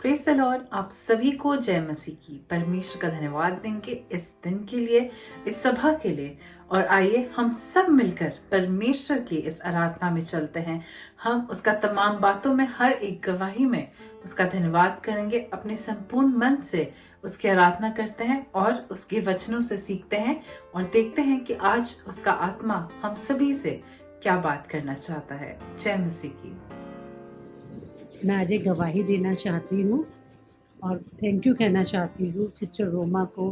Praise the Lord. आप सभी को जय मसीह की। परमेश्वर का धन्यवाद देंगे इस दिन के लिए, इस सभा के लिए। और आइए हम सब मिलकर परमेश्वर की इस आराधना में चलते हैं। हम उसका तमाम बातों में, हर एक गवाही में उसका धन्यवाद करेंगे। अपने संपूर्ण मन से उसकी आराधना करते हैं और उसके वचनों से सीखते हैं और देखते हैं कि आज उसका आत्मा हम सभी से क्या बात करना चाहता है। जय मसीह की। मैं आज एक गवाही देना चाहती हूँ और थैंक यू कहना चाहती हूँ सिस्टर रोमा को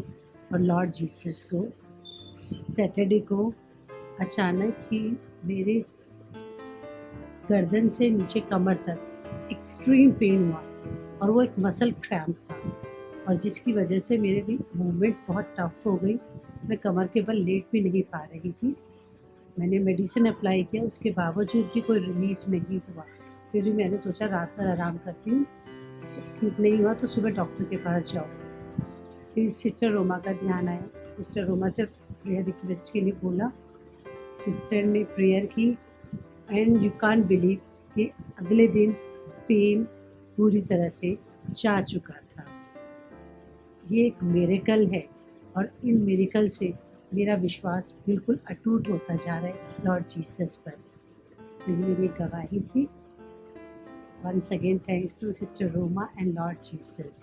और लॉर्ड जीसस को। सैटरडे को अचानक ही मेरे गर्दन से नीचे कमर तक एक्सट्रीम पेन हुआ और वो एक मसल क्रैम्प था और जिसकी वजह से मेरे भी मूवमेंट्स बहुत टफ हो गई। मैं कमर के बल लेट भी नहीं पा रही थी। मैंने मेडिसिन अप्लाई किया, उसके बावजूद भी कोई रिलीफ नहीं हुआ। फिर भी मैंने सोचा रात भर आराम करती हूँ, ठीक नहीं हुआ तो सुबह डॉक्टर के पास जाओ। फिर सिस्टर रोमा का ध्यान आया। सिस्टर रोमा से प्रेयर रिक्वेस्ट के लिए बोला, सिस्टर ने प्रेयर की एंड यू कांट बिलीव कि अगले दिन पेन पूरी तरह से जा चुका था। ये एक मिरेकल है और इन मिरेकल से मेरा विश्वास बिल्कुल अटूट होता जा रहा है लॉर्ड जीसस पर। तो ये मेरी गवाही थी। Once again thanks to sister Roma and Lord Jesus.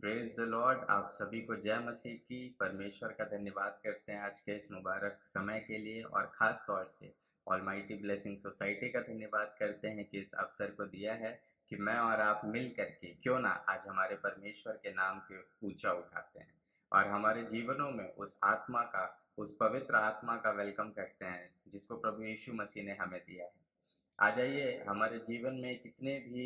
Praise the Lord. आप सभी को जय मसीह की। परमेश्वर का धन्यवाद करते हैं आज के इस मुबारक समय के लिए और ख़ास तौर से ऑलमाइटी ब्लेसिंग सोसाइटी का धन्यवाद करते हैं कि इस अवसर को दिया है कि मैं और आप मिल करके क्यों ना आज हमारे परमेश्वर के नाम को ऊंचा उठाते हैं और हमारे जीवनों में उस आत्मा का, उस पवित्र आत्मा का वेलकम करते हैं जिसको प्रभु यीशु मसीह ने हमें दिया है। आ जाइए, हमारे जीवन में कितने भी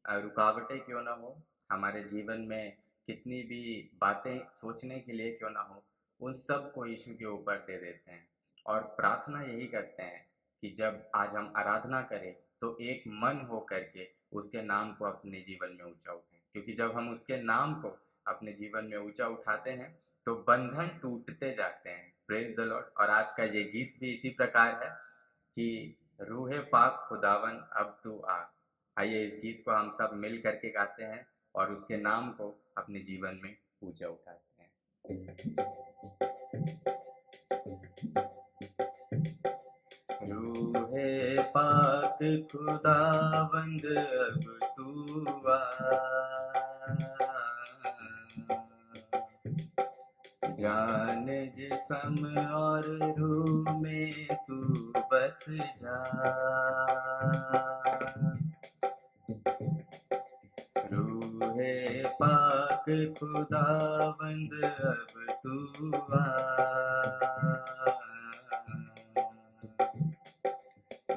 रुकावटें क्यों ना हो, हमारे जीवन में कितनी भी बातें सोचने के लिए क्यों ना हो, उन सब को यीशु के ऊपर दे देते हैं और प्रार्थना यही करते हैं कि जब आज हम आराधना करें तो एक मन हो करके उसके नाम को अपने जीवन में ऊंचा उठाएं, क्योंकि जब हम उसके नाम को अपने जीवन में ऊंचा उठाते हैं तो बंधन टूटते जाते हैं। Praise the Lord. और आज का ये गीत भी इसी प्रकार है कि रूहे पाक खुदावन अब तू आ। आइए इस गीत को हम सब मिल करके गाते हैं और उसके नाम को अपने जीवन में ऊंचा उठाते हैं। रूहे पाक खुदावंद अब तू आ, जान जिस्म और रूह में तू बस जा। रूहे पाक खुदावंद अब तू आ,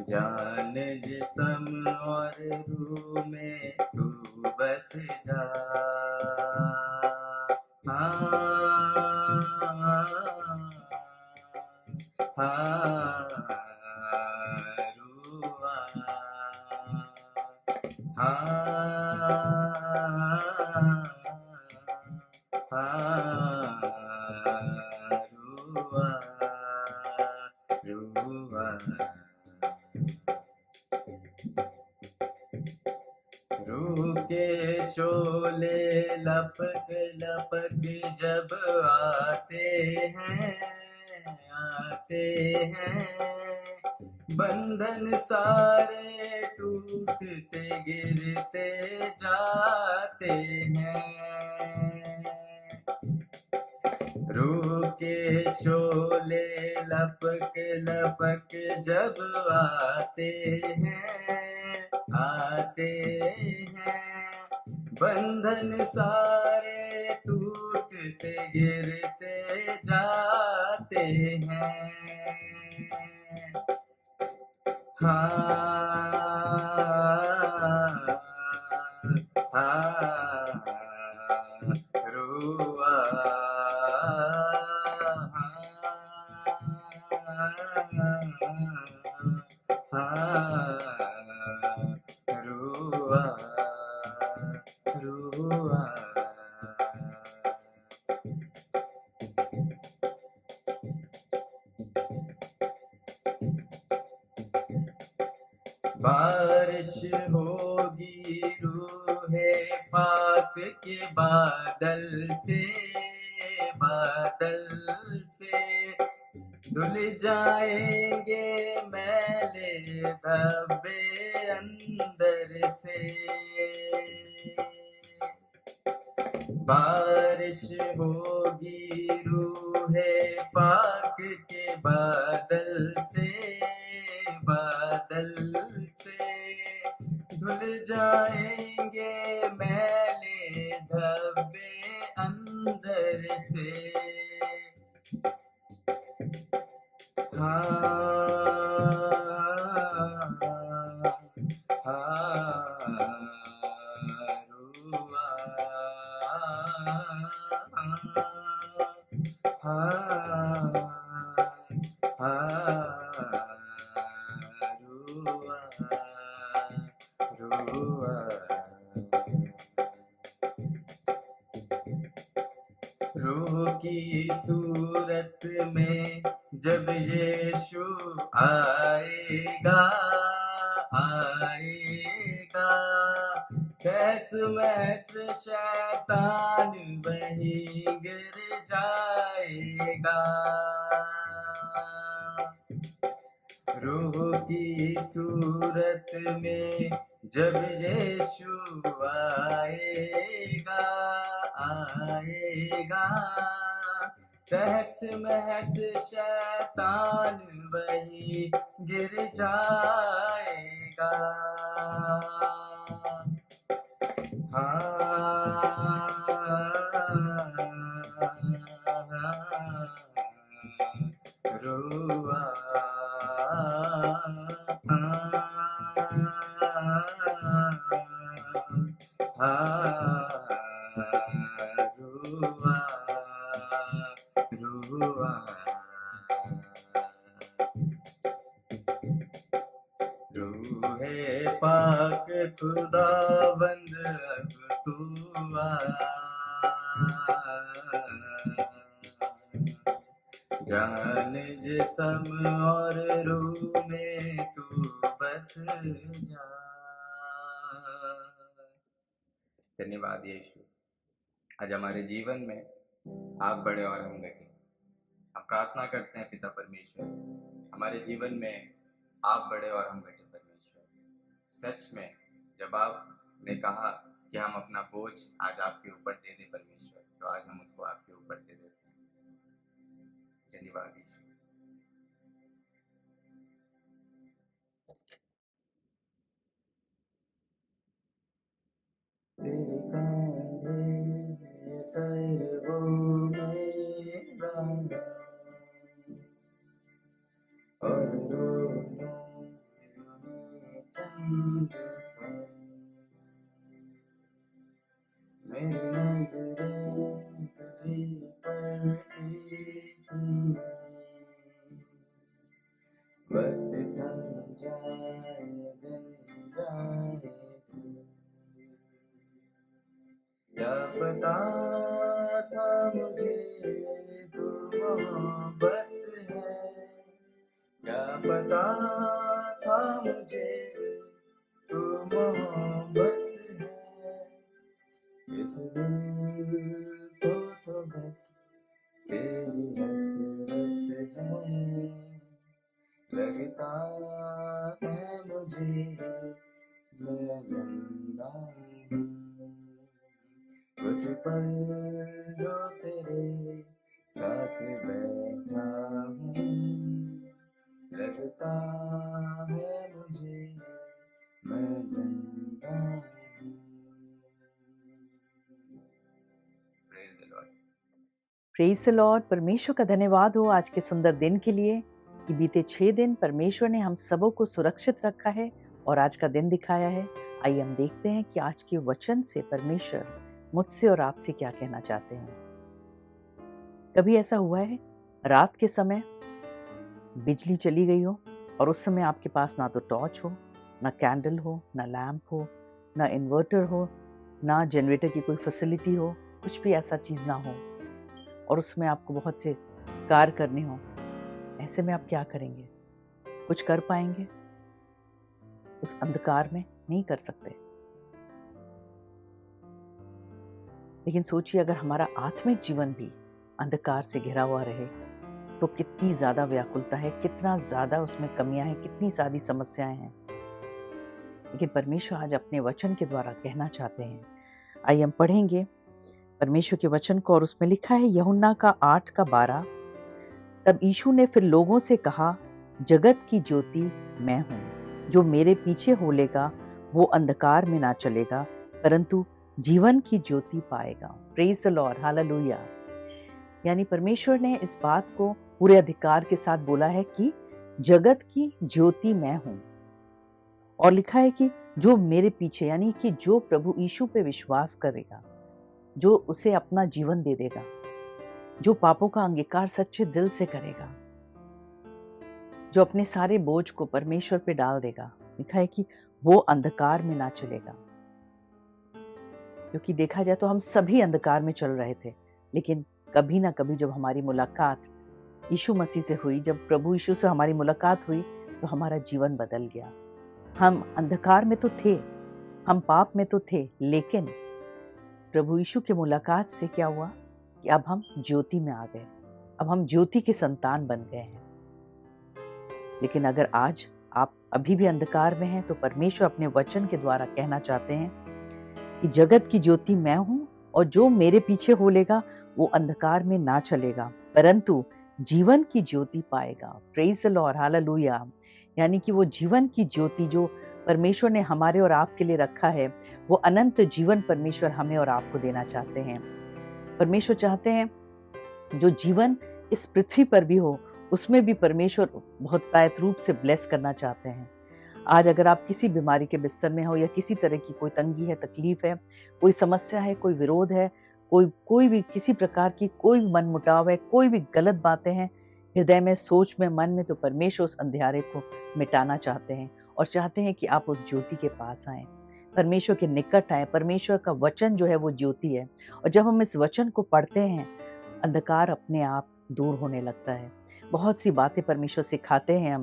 जान जिस्म और रूह में तू बस जा। रूह के शोले लपक लपक जब आते हैं बंधन सारे टूटते गिरते जाते हैं। रूह के शोले लपक लपक जब आते हैं बंधन सारे टूटते गिरते जाते हैं। रुआ रुआ रुआ। बारिश होगी रूहे पाक के बादल से, बादल से धुल जाएंगे मैले धब्बे अंदर से। बारिश होगी रूहे पाक के बादल से, बादल से धुल जाएंगे मैले धब्बे अंदर से। रूह की सूरत में जब यीशु आएगा, आएगा तहस महस शैतान वहीं गिर जाएगा। रूह की सूरत में जब यीशु आएगा, आएगा तहस महस शैतान वही गिर जाएगा। रुआ रूहे पाक खुदाबंद अब तू आ, जान जिस्म और रूह में तू बस जा। धन्यवाद यीशु, आज हमारे जीवन में आप बड़े और हम घटे। हम प्रार्थना करते हैं पिता परमेश्वर, हमारे जीवन में आप बड़े और हम घटे परमेश्वर। सच में जब आपने कहा कि हम अपना बोझ आज आपके ऊपर दे दें परमेश्वर, तो आज हम उसको आपके ऊपर दे देते हैं। धन्यवाद यीशु। तेरे कांधे सर वो मेरा और रोनों में चंद पर मेरी नजरें तुझी पर टिकी। वक्त थम जाए दिन जाए क्या पता था मुझे तू मोहब्बत है, क्या पता था मुझे तू मोहब्बत है। इस दिल को तो बस तेरी हसरत है, लगता है मुझे मैं जिंदा हूँ। कुछ पल जो तेरे साथ बैठा हूँ, लगता है मुझे मैं जिंदा हूँ। Praise the Lord. Praise the Lord. परमेश्वर का धन्यवाद हो आज के सुंदर दिन के लिए कि बीते 6 दिन परमेश्वर ने हम सबों को सुरक्षित रखा है और आज का दिन दिखाया है। आइए हम देखते हैं कि आज के वचन से परमेश्वर मुझसे और आपसे क्या कहना चाहते हैं। कभी ऐसा हुआ है रात के समय बिजली चली गई हो और उस समय आपके पास ना तो टॉर्च हो, ना कैंडल हो, ना लैंप हो, ना इन्वर्टर हो, ना जनरेटर की कोई फैसिलिटी हो, कुछ भी ऐसा चीज़ ना हो और उसमें आपको बहुत से कार्य करने हो। ऐसे में आप क्या करेंगे? कुछ कर पाएंगे? उस अंधकार में नहीं कर सकते। लेकिन सोचिए अगर हमारा आत्मिक जीवन भी अंधकार से घिरा हुआ रहे तो कितनी ज्यादा व्याकुलता है, कितना ज्यादा उसमें कमियां हैं, कितनी सारी समस्याएं हैं। लेकिन परमेश्वर आज अपने वचन के द्वारा कहना चाहते हैं। आइए हम पढ़ेंगे परमेश्वर के वचन को, और उसमें लिखा है यूहन्ना का 8:12। तब यीशु ने फिर लोगों से कहा, जगत की ज्योति मैं हूं, जो मेरे पीछे हो लेगा वो अंधकार में ना चलेगा परंतु जीवन की ज्योति पाएगा। Praise the Lord, hallelujah. यानी परमेश्वर ने इस बात को पूरे अधिकार के साथ बोला है कि जगत की ज्योति मैं हूं, और लिखा है कि जो मेरे पीछे, यानी कि जो प्रभु यीशु पे विश्वास करेगा, जो उसे अपना जीवन दे देगा, जो पापों का अंगीकार सच्चे दिल से करेगा, जो अपने सारे बोझ को परमेश्वर पे डाल देगा, लिखा है कि वो अंधकार में ना चलेगा। क्योंकि देखा जाए तो हम सभी अंधकार में चल रहे थे, लेकिन कभी ना कभी जब हमारी मुलाकात यीशु मसीह से हुई, जब प्रभु यीशु से हमारी मुलाकात हुई, तो हमारा जीवन बदल गया। हम अंधकार में तो थे, हम पाप में तो थे, लेकिन प्रभु यीशु के मुलाकात से क्या हुआ कि अब हम ज्योति में आ गए, अब हम ज्योति के संतान बन गए हैं। लेकिन अगर आज आप अभी भी अंधकार में हैं तो परमेश्वर अपने वचन के द्वारा कहना चाहते हैं कि जगत की ज्योति मैं हूं, और जो मेरे पीछे हो लेगा वो अंधकार में ना चलेगा परंतु जीवन की ज्योति पाएगा। Praise the Lord, hallelujah. यानी कि वो जीवन की ज्योति जो परमेश्वर ने हमारे और आपके लिए रखा है, वो अनंत जीवन परमेश्वर हमें और आपको देना चाहते हैं। परमेश्वर चाहते हैं जो जीवन इस पृथ्वी पर भी हो, उसमें भी परमेश्वर बहुत तायत रूप से ब्लेस करना चाहते हैं। आज अगर आप किसी बीमारी के बिस्तर में हो, या किसी तरह की कोई तंगी है, तकलीफ है, कोई समस्या है, कोई विरोध है, कोई भी किसी प्रकार की कोई भी मनमुटाव है, कोई भी गलत बातें हैं हृदय में, सोच में, मन में, तो परमेश्वर उस अंधेरे को मिटाना चाहते हैं और चाहते हैं कि आप उस ज्योति के पास आएं, परमेश्वर के निकट आए। परमेश्वर का वचन जो है वो ज्योति है, और जब हम इस वचन को पढ़ते हैं अंधकार अपने आप दूर होने लगता है। बहुत सी बातें परमेश्वर सिखाते हैं,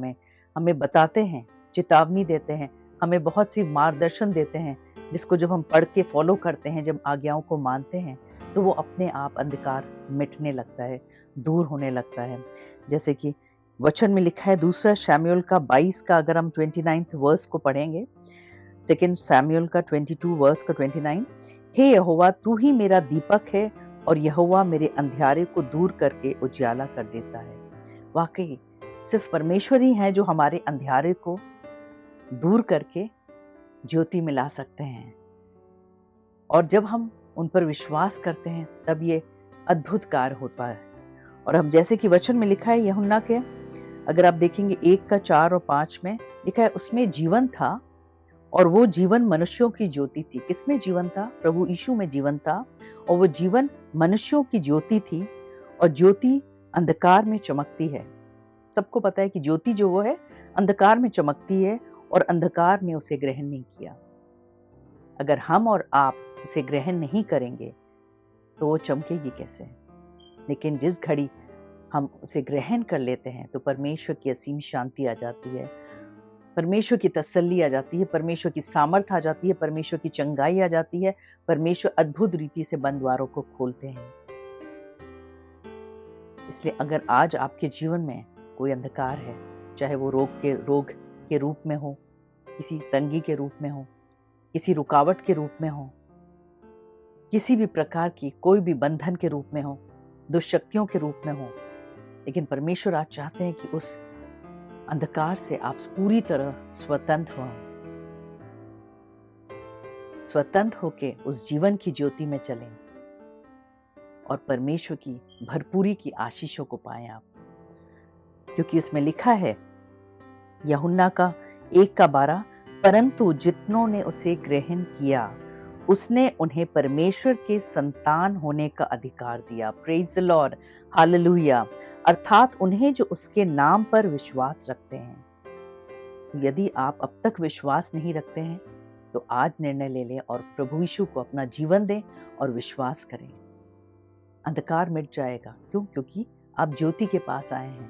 हमें बताते हैं, चेतावनी देते हैं, हमें बहुत सी मार्गदर्शन देते हैं, जिसको जब हम पढ़ के फॉलो करते हैं, जब आज्ञाओं को मानते हैं, तो वो अपने आप अंधकार मिटने लगता है, दूर होने लगता है। जैसे कि वचन में लिखा है 2 शमूएल का 22 का, अगर हम 29 वर्स को पढ़ेंगे, 2 शमूएल का 22 वर्स का 29, हे यहोवा तू ही मेरा दीपक है और यहोवा मेरे अंधियारे को दूर करके उजियाला कर देता है। वाकई सिर्फ परमेश्वर ही है जो हमारे अंधियारे को दूर करके ज्योति में ला सकते हैं, और जब हम उन पर विश्वास करते हैं तब ये अद्भुत कार्य होता है। और हम जैसे कि वचन में लिखा है यूहन्ना के, अगर आप देखेंगे 1:4 और 5 में लिखा है, उसमें जीवन था और वो जीवन मनुष्यों की ज्योति थी। किसमें जीवन था? प्रभु यीशु में जीवन था, और वो जीवन मनुष्यों की ज्योति थी, और ज्योति अंधकार में चमकती है। सबको पता है कि ज्योति जो वो है अंधकार में चमकती है, और अंधकार ने उसे ग्रहण नहीं किया। अगर हम और आप उसे ग्रहण नहीं करेंगे तो वो चमकेगी कैसे? लेकिन जिस घड़ी हम उसे ग्रहण कर लेते हैं तो परमेश्वर की असीम शांति आ जाती है, परमेश्वर की तसल्ली आ जाती है, परमेश्वर की सामर्थ आ जाती है, परमेश्वर की चंगाई आ जाती है, परमेश्वर अद्भुत रीति से बंद द्वारों को खोलते हैं। इसलिए अगर आज आपके जीवन में कोई अंधकार है, चाहे वो रोग के रूप में हो, किसी तंगी के रूप में हो, किसी रुकावट के रूप में हो, किसी भी प्रकार की कोई भी बंधन के रूप में हो, दुष्शक्तियों के रूप में हो, लेकिन परमेश्वर आज चाहते हैं कि उस अंधकार से आप पूरी तरह स्वतंत्र होके उस जीवन की ज्योति में चलें और परमेश्वर की भरपूरी की आशीषों को पाएं आप। क्योंकि इसमें लिखा है यूहन्ना का 1:12, परंतु जितनों ने उसे ग्रहण किया उसने उन्हें परमेश्वर के संतान होने का अधिकार दिया। Praise the Lord, hallelujah. अर्थात उन्हें जो उसके नाम पर विश्वास रखते हैं। यदि आप अब तक विश्वास नहीं रखते हैं तो आज निर्णय ले लें और प्रभु यीशु को अपना जीवन दें और विश्वास करें। अंधकार मिट जाएगा। क्यों? क्योंकि आप ज्योति के पास आए हैं,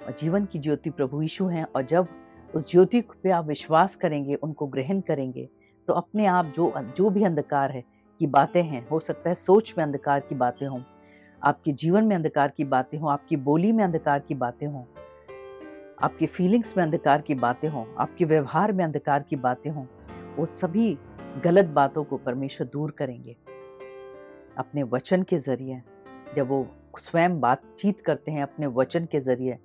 और जीवन की ज्योति प्रभु यीशु हैं। और जब उस ज्योति पे आप विश्वास करेंगे, उनको ग्रहण करेंगे, तो अपने आप जो जो भी अंधकार है की बातें हैं, हो सकता है सोच में अंधकार की बातें हों, आपके जीवन में अंधकार की बातें हों, आपकी बोली में अंधकार की बातें हों, आपकी फीलिंग्स में अंधकार की बातें हों, आपके व्यवहार में अंधकार की बातें हों, वो सभी गलत बातों को परमेश्वर दूर करेंगे अपने वचन के जरिए। जब वो स्वयं बातचीत करते हैं अपने वचन के जरिए,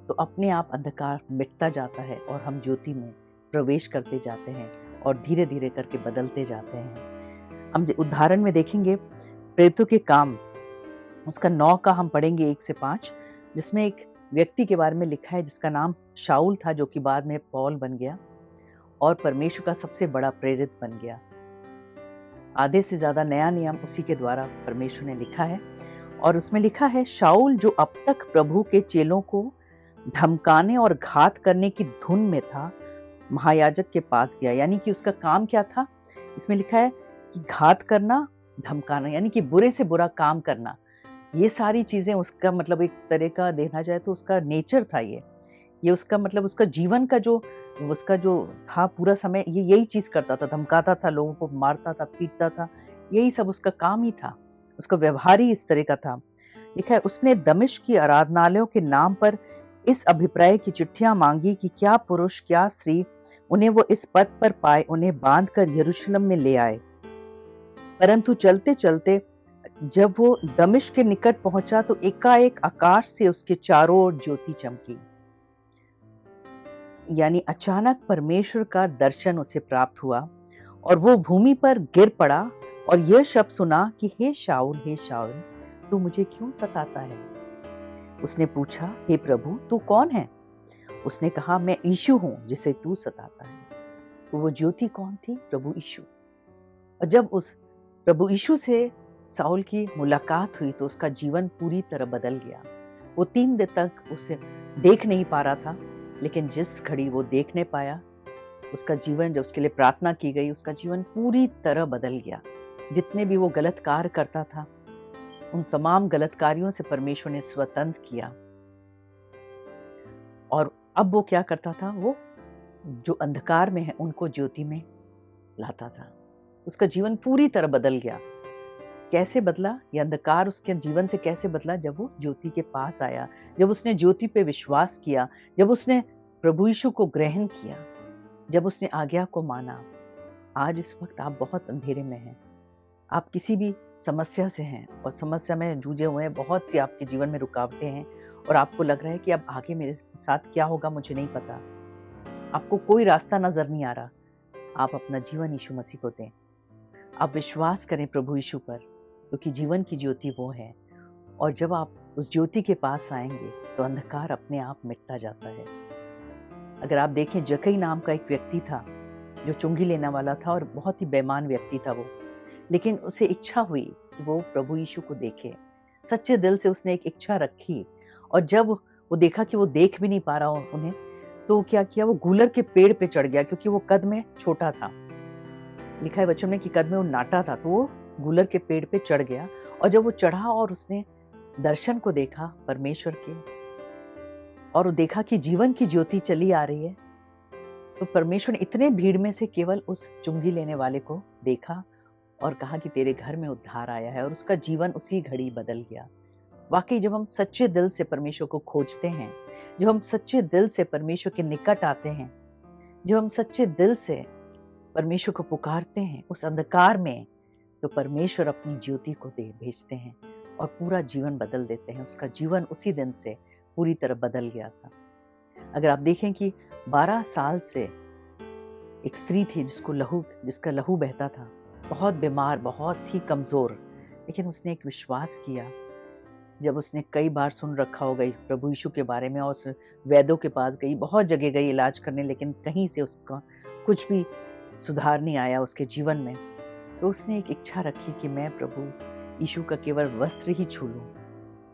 तो अपने आप अंधकार मिटता जाता है और हम ज्योति में प्रवेश करते जाते हैं और धीरे धीरे करके बदलते जाते हैं। हम उदाहरण में देखेंगे प्रेरितों के काम, उसका 9 का हम पढ़ेंगे 1 से 5, जिसमें एक व्यक्ति के बारे में लिखा है जिसका नाम शाऊल था, जो कि बाद में पौल बन गया और परमेश्वर का सबसे बड़ा प्रेरित बन गया। आधे से ज्यादा नया नियम उसी के द्वारा परमेश्वर ने लिखा है, और उसमें लिखा है, शाऊल जो अब तक प्रभु के चेलों को धमकाने और घात करने की धुन में था, महायाजक के पास गया। यानी कि उसका काम क्या था? इसमें लिखा है कि घात करना, धमकाना, यानी कि बुरे से बुरा काम करना। ये सारी चीजें उसका मतलब एक तरह का देखा जाए तो उसका नेचर था। ये उसका मतलब उसका जीवन का जो उसका जो था पूरा समय ये यही चीज करता था, धमकाता था, लोगों को मारता था, पीटता था, यही सब उसका काम ही था, उसका व्यवहार ही इस तरह का था। लिखा है, उसने दमिश्क की आराधनालयों के नाम पर इस अभिप्राय की चिट्ठियां मांगी कि क्या पुरुष क्या स्त्री उन्हें वो इस पद पर पाए, उन्हें बांधकर यरूशलेम में ले आए। परंतु चलते चलते जब वो दमिश्क के निकट पहुंचा तो एकाएक आकाश से उसके चारों ओर ज्योति चमकी। यानी अचानक परमेश्वर का दर्शन उसे प्राप्त हुआ और वो भूमि पर गिर पड़ा और यह शब्द सुना कि हे शाऊल तू मुझे क्यों सताता है। उसने पूछा, हे प्रभु तू कौन है? उसने कहा, मैं यीशु हूं जिसे तू सताता है। तो वो ज्योति कौन थी? प्रभु यीशु। और जब उस प्रभु यीशु से शाऊल की मुलाकात हुई तो उसका जीवन पूरी तरह बदल गया। वो 3 दिन तक उसे देख नहीं पा रहा था, लेकिन जिस घड़ी वो देखने पाया, उसका जीवन, जब उसके लिए प्रार्थना की गई, उसका जीवन पूरी तरह बदल गया। जितने भी वो गलत कार्य करता था, उन तमाम गलत कार्यों से परमेश्वर ने स्वतंत्र किया। और अब वो क्या करता था? वो जो अंधकार में है उनको ज्योति में लाता था। उसका जीवन पूरी तरह बदल गया। कैसे बदला? ये अंधकार उसके जीवन से कैसे बदला? जब वो ज्योति के पास आया, जब उसने ज्योति पे विश्वास किया, जब उसने प्रभु यीशु को ग्रहण किया, जब उसने आज्ञा को माना। आज इस वक्त आप बहुत अंधेरे में हैं, आप किसी भी समस्या से हैं और समस्या में जूझे हुए हैं, बहुत सी आपके जीवन में रुकावटें हैं और आपको लग रहा है कि अब आगे मेरे साथ क्या होगा मुझे नहीं पता, आपको कोई रास्ता नजर नहीं आ रहा। आप अपना जीवन यीशु मसीह को दें, आप विश्वास करें प्रभु यीशु पर, क्योंकि जीवन की ज्योति वो है। और जब आप उस ज्योति के पास आएंगे तो अंधकार अपने आप मिटता जाता है। अगर आप देखें, जक्कई नाम का एक व्यक्ति था जो चुंगी लेने वाला था और बहुत ही बेईमान व्यक्ति था वो, लेकिन उसे इच्छा हुई कि वो प्रभु यीशु को देखे। सच्चे दिल से उसने एक इच्छा रखी, और जब वो देखा कि वो देख भी नहीं पा रहा उन्हें, तो क्या किया, वो गूलर के पेड़ पे चढ़ गया, क्योंकि वो कद में छोटा था। लिखा है वचन में कि कद में वो नाटा था, तो वो गूलर के पेड़ पे चढ़ गया। और जब वो चढ़ा और उसने दर्शन को देखा परमेश्वर के, और वो देखा कि जीवन की ज्योति चली आ रही है, तो परमेश्वर ने इतने भीड़ में से केवल उस चुंगी लेने वाले को देखा और कहा कि तेरे घर में उद्धार आया है, और उसका जीवन उसी घड़ी बदल गया। वाकई जब हम सच्चे दिल से परमेश्वर को खोजते हैं, जब हम सच्चे दिल से परमेश्वर के निकट आते हैं, जब हम सच्चे दिल से परमेश्वर को पुकारते हैं उस अंधकार में, तो परमेश्वर अपनी ज्योति को भेजते हैं और पूरा जीवन बदल देते हैं। उसका जीवन उसी दिन से पूरी तरह बदल गया था। अगर आप देखें कि 12 साल से एक स्त्री थी जिसका लहू बहता था, बहुत बीमार, बहुत ही कमजोर, लेकिन उसने एक विश्वास किया। जब उसने कई बार सुन रखा होगा प्रभु यीशु के बारे में, और उस वैद्यों के पास गई, बहुत जगह गई इलाज करने, लेकिन कहीं से उसका कुछ भी सुधार नहीं आया उसके जीवन में, तो उसने एक इच्छा रखी कि मैं प्रभु यीशु का केवल वस्त्र ही छू लूं,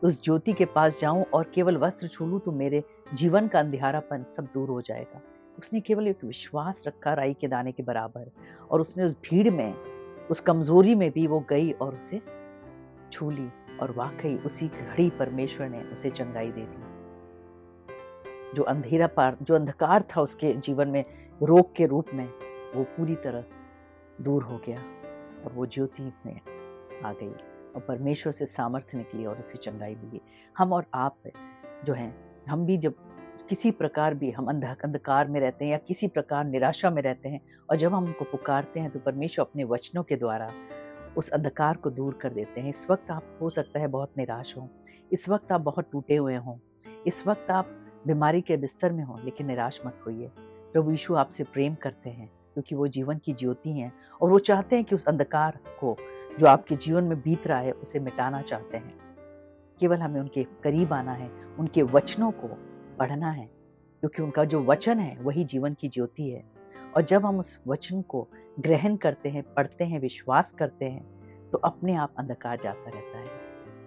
उस ज्योति के पास जाऊं और केवल वस्त्र छू लूं तो मेरे जीवन का अंधियारापन सब दूर हो जाएगा। उसने केवल एक विश्वास रखा राई के दाने के बराबर, और उसने उस भीड़ में, उस कमजोरी में भी वो गई और उसे छू ली, और वाकई उसी घड़ी परमेश्वर ने उसे चंगाई दे दी। जो अंधेरा पार, जो अंधकार था उसके जीवन में रोग के रूप में, वो पूरी तरह दूर हो गया और वो ज्योति में आ गई और परमेश्वर से सामर्थ्य निकली और उसे चंगाई मिली। हम और आप जो हैं, हम भी जब किसी प्रकार भी हम अंधकार में रहते हैं या किसी प्रकार निराशा में रहते हैं, और जब हम उनको पुकारते हैं तो परमेश्वर अपने वचनों के द्वारा उस अंधकार को दूर कर देते हैं। इस वक्त आप हो सकता है बहुत निराश हों, इस वक्त आप बहुत टूटे हुए हों, इस वक्त आप बीमारी के बिस्तर में हों, लेकिन निराश मत होइए। प्रभु यीशु आपसे प्रेम करते हैं क्योंकि वो जीवन की ज्योति हैं और वो चाहते हैं कि उस अंधकार को जो आपके जीवन में बीत रहा है उसे मिटाना चाहते हैं। केवल हमें उनके करीब आना है, उनके वचनों को पढ़ना है, क्योंकि उनका जो वचन है वही जीवन की ज्योति है। और जब हम उस वचन को ग्रहण करते हैं, पढ़ते हैं, विश्वास करते हैं, तो अपने आप अंधकार जाता रहता है।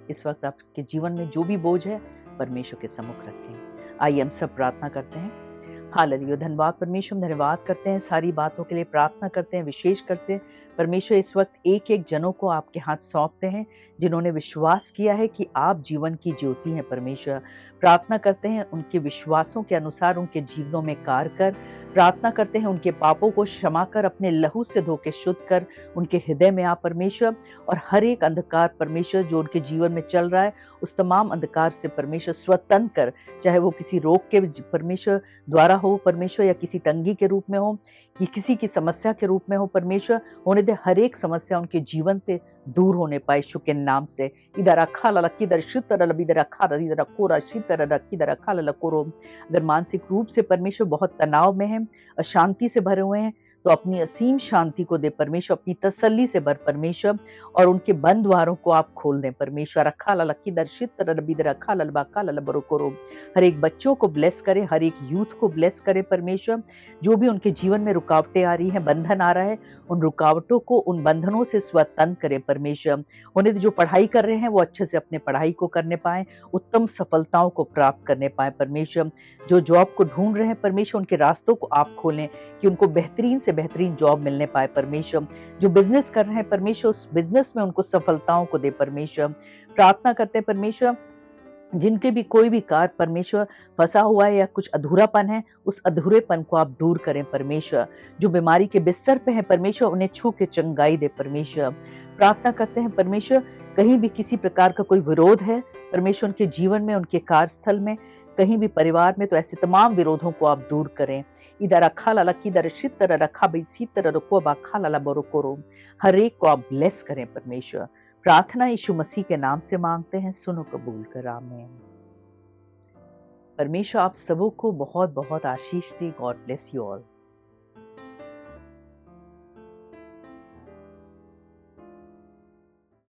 इस वक्त आपके जीवन में जो भी बोझ है परमेश्वर के सम्मुख रखें। आइए हम सब प्रार्थना करते हैं। हालेलुया, धन्यवाद परमेश्वर, धन्यवाद करते हैं सारी बातों के लिए, प्रार्थना करते हैं विशेषकर से परमेश्वर इस वक्त एक एक जनों को आपके हाथ सौंपते हैं जिन्होंने विश्वास किया है कि आप जीवन की ज्योति हैं। परमेश्वर प्रार्थना करते हैं उनके विश्वासों के अनुसार उनके जीवनों में कार्य कर, प्रार्थना करते हैं उनके पापों को क्षमा कर, अपने लहू से धो के शुद्ध कर, उनके हृदय में आ परमेश्वर, और हर एक अंधकार परमेश्वर जो उनके जीवन में चल रहा है उस तमाम अंधकार से परमेश्वर स्वतंत्र कर, चाहे वो किसी रोग के परमेश्वर द्वारा हो परमेश्वर, या किसी तंगी के रूप में हो, कि किसी की समस्या के रूप में हो परमेश्वर, होने दे हर एक समस्या उनके जीवन से दूर होने पाए यीशु के नाम से। इधर अखा लकी दर्शित इधर अखा इधर कोरा शीतर इधर अखा लकोरो। अगर मानसिक रूप से परमेश्वर बहुत तनाव में है, अशांति से भरे हुए हैं, तो अपनी असीम शांति को दे परमेश्वर, अपनी तसल्ली से भर परमेश्वर, और उनके बंद द्वारों को आप खोल दें परमेश्वर। रखा लकी दर्शित रखा ललबाका ललबरो करो। हर एक बच्चों को ब्लेस करे, हर एक यूथ को ब्लेस करे परमेश्वर। जो भी उनके जीवन में रुकावटें आ रही हैं, बंधन आ रहा है, उन रुकावटों को, उन बंधनों से स्वतंत्र करे परमेश्वर। उन्हें जो पढ़ाई कर रहे हैं वो अच्छे से अपने पढ़ाई को करने पाए, उत्तम सफलताओं को प्राप्त करने पाए परमेश्वर। जो जॉब को ढूंढ रहे हैं परमेश्वर, उनके रास्तों को आप खोलें कि उनको बेहतरीन से बेहतरीन जॉब मिलने पाए परमेश्वर। जो बिजनेस कर रहे हैं परमेश्वर, उस बिजनेस में उनको सफलताओं को दे परमेश्वर। प्रार्थना करते हैं परमेश्वर जिनके भी कोई भी कार्य परमेश्वर फंसा हुआ है या कुछ अधूरापन है, उस अधूरेपन को आप दूर करें परमेश्वर। जो बीमारी के बिस्तर पे है परमेश्वर, उन्हें छू के चंगाई दे परमेश्वर। प्रार्थना करते हैं परमेश्वर कहीं भी किसी प्रकार का कोई विरोध है परमेश्वर उनके जीवन में, उनके कार्यस्थल में, कहीं भी परिवार में, तो ऐसे तमाम विरोधों को आप दूर करें। इधर अखा लाला की दर शीतर रखा बेसी तरह रखो बाखा लाला बरो करो। हर एक को आप ब्लेस करें परमेश्वर। प्रार्थना यीशु मसीह के नाम से मांगते हैं, सुनो कबूल कर, आमीन। परमेश्वर आप सबों को बहुत बहुत आशीष दे। God bless you all.